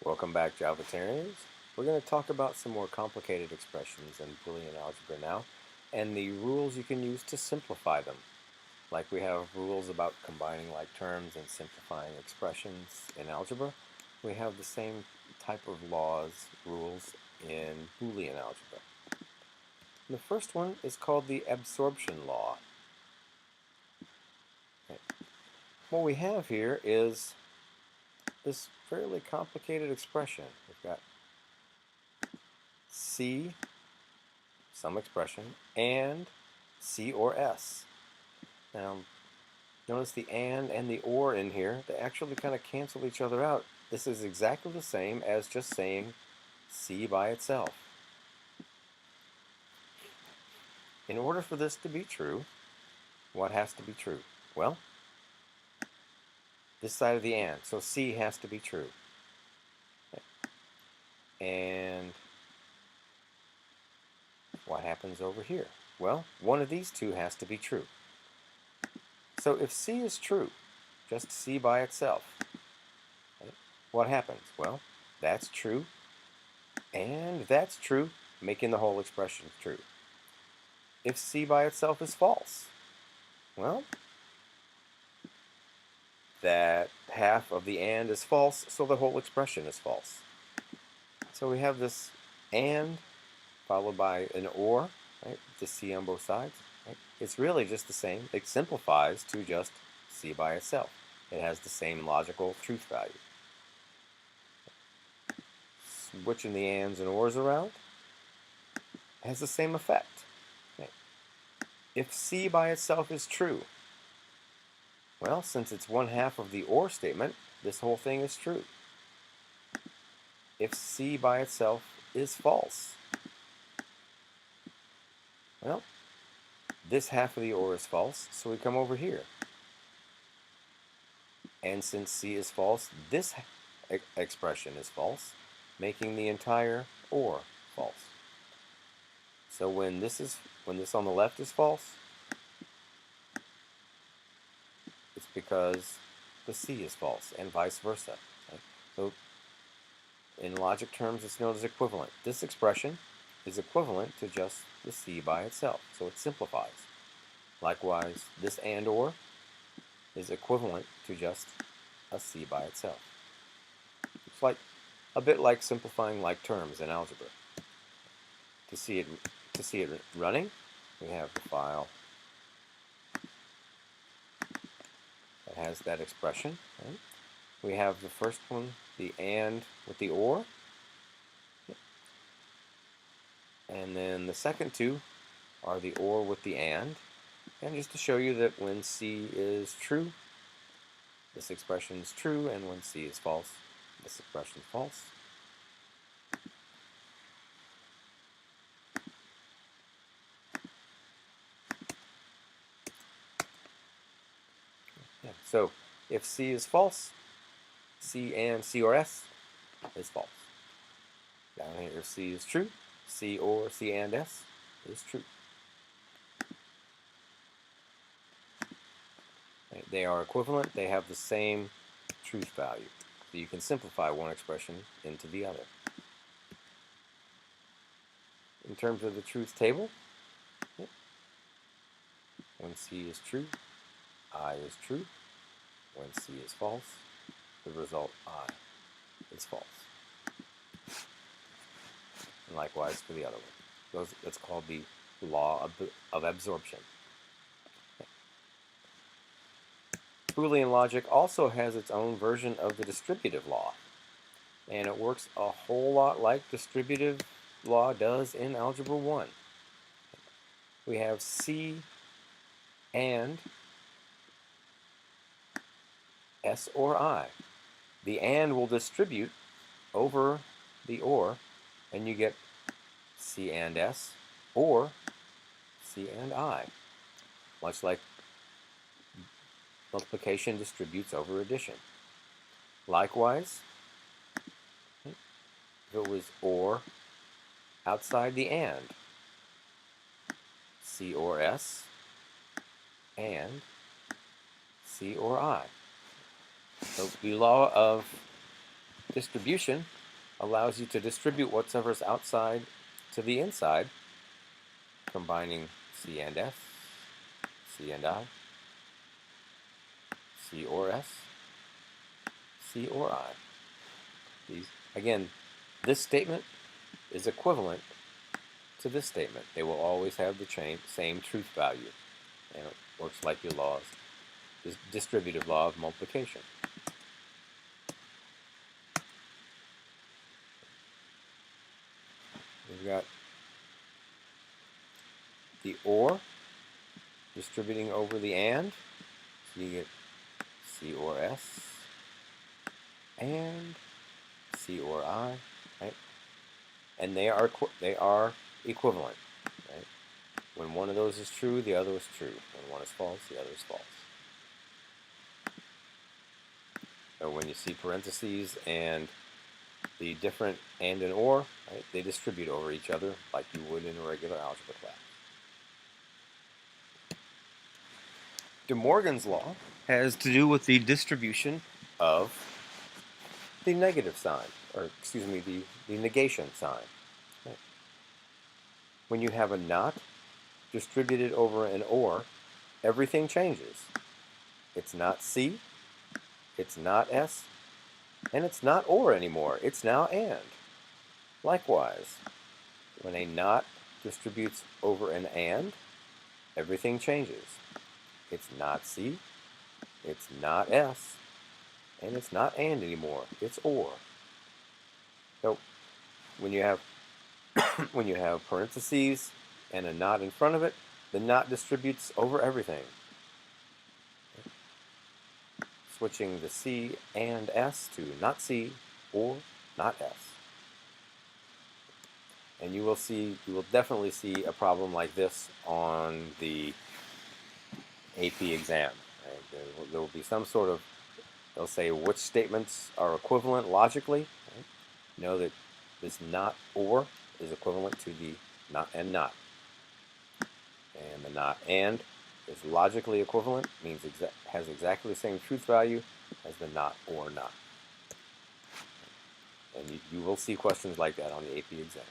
Welcome back, Javatarians. We're going to talk about some more complicated expressions in Boolean algebra now, and the rules you can use to simplify them. Like we have rules about combining like terms and simplifying expressions in algebra, we have the same type of rules in Boolean algebra. And the first one is called the absorption law. Okay. What we have here is this fairly complicated expression. We've got C, some expression, and C or S. Now, notice the and the or in here, they actually kind of cancel each other out. This is exactly the same as just saying C by itself. In order for this to be true, what has to be true? Well, this side of the and, so C has to be true. And what happens over here? Well, one of these two has to be true. So if C is true, just C by itself, right, what happens? Well, that's true, and that's true, making the whole expression true. If C by itself is false, well, that half of the and is false, so the whole expression is false. So we have this and followed by an or, right, to C on both sides. Right? It's really just the same. It simplifies to just C by itself. It has the same logical truth value. Switching the ands and ors around has the same effect. Okay. If C by itself is true, well, since it's one half of the or statement, this whole thing is true. If C by itself is false, well, this half of the or is false, so we come over here. And since C is false, this expression is false, making the entire or false. So when this on the left is false, it's because the C is false, and vice versa. Right? So in logic terms, it's known as equivalent. This expression is equivalent to just the C by itself, so it simplifies. Likewise, this and or is equivalent to just a C by itself. It's like a bit like simplifying like terms in algebra. To see it running, we have the file that has that expression. Right? We have the first one, the and with the or, and then the second two are the or with the and just to show you that when C is true, this expression is true, and when C is false, this expression is false. Yeah. So if C is false, C and C or S is false. Down here, if C is true, C or C and S is true. Right? They are equivalent. They have the same truth value. So you can simplify one expression into the other. In terms of the truth table, when C is true, I is true. When C is false, the result I is false. And likewise for the other one. That's called the law of absorption. Boolean logic also has its own version of the distributive law, and it works a whole lot like distributive law does in Algebra 1. We have C and S or I. The and will distribute over the or, and you get C and S or C and I, much like multiplication distributes over addition. Likewise, if it was or outside the and, C or S and C or I. So the law of distribution allows you to distribute whatever's outside to the inside, combining C and S, C and I, C or S, C or I. Again, this statement is equivalent to this statement. They will always have the same truth value. And it works like your laws, this distributive law of multiplication. We've got the or distributing over the and. So you get C or S and C or I, right? And they are equivalent, right? When one of those is true, the other is true. When one is false, the other is false. So when you see parentheses and the different and or, right, they distribute over each other like you would in a regular algebra class. De Morgan's law has to do with the distribution of the negative sign, or excuse me, the negation sign. Right. When you have a not distributed over an or, everything changes. It's not C, it's not S, and it's not or anymore. It's now and. Likewise, when a not distributes over an and, everything changes. It's not C, it's not S, and it's not and anymore. It's or. So when you have when you have parentheses and a not in front of it, the not distributes over everything. Switching the C and S to not C or not S. And you will definitely see a problem like this on the AP exam. Right? There will be some sort of, they'll say which statements are equivalent logically. Right? Know that this not or is equivalent to the not and not. And the not and is logically equivalent, means has exactly the same truth value as the not or not. And you will see questions like that on the AP exam.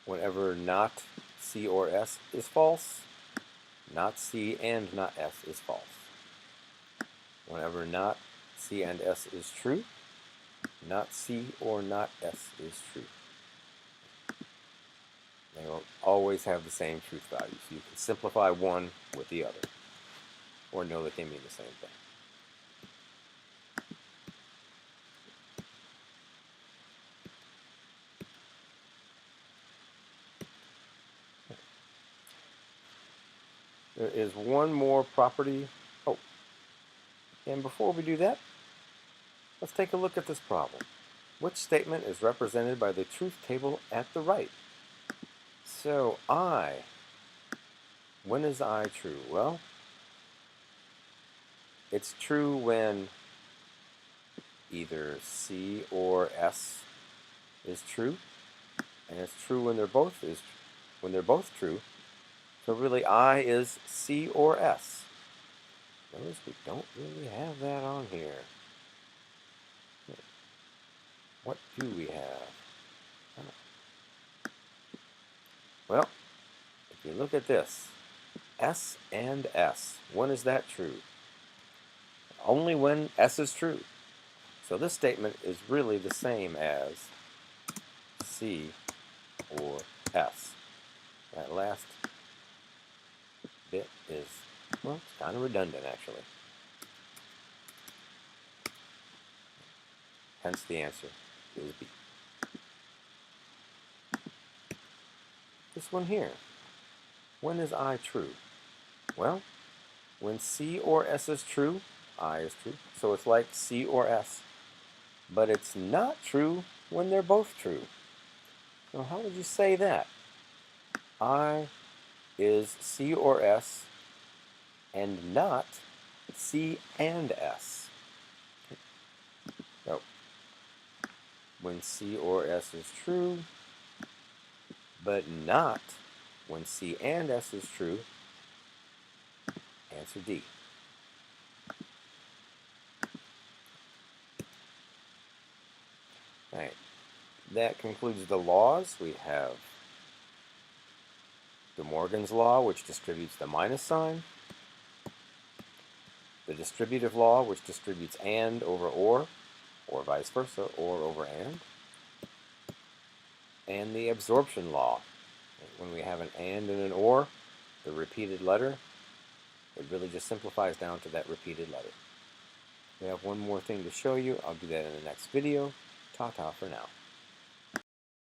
Whenever not C or S is false, not C and not S is false. Whenever not C and S is true, not C or not S is true. They will always have the same truth value, so you can simplify one with the other, or know that they mean the same thing. There is one more property. Oh, and before we do that, let's take a look at this problem. Which statement is represented by the truth table at the right? So I, when is I true? Well, it's true when either C or S is true, and it's true when they're both true. So really, I is C or S. Notice we don't really have that on here. What do we have? Well, if you look at this, S and S, when is that true? Only when S is true. So this statement is really the same as C or S. That last bit is, well, it's kind of redundant actually. Hence the answer is B. This one here, when is I true? Well, when C or S is true, I is true. So it's like C or S. But it's not true when they're both true. So how would you say that? I is C or S and not C and S. So when C or S is true, but not When C and S is true, answer D. All right, that concludes the laws. We have De Morgan's law, which distributes the minus sign, the distributive law, which distributes and over or vice versa, or over and the absorption law. When we have an and an or, the repeated letter, it really just simplifies down to that repeated letter. We have one more thing to show you. I'll do that in the next video. Ta-ta for now.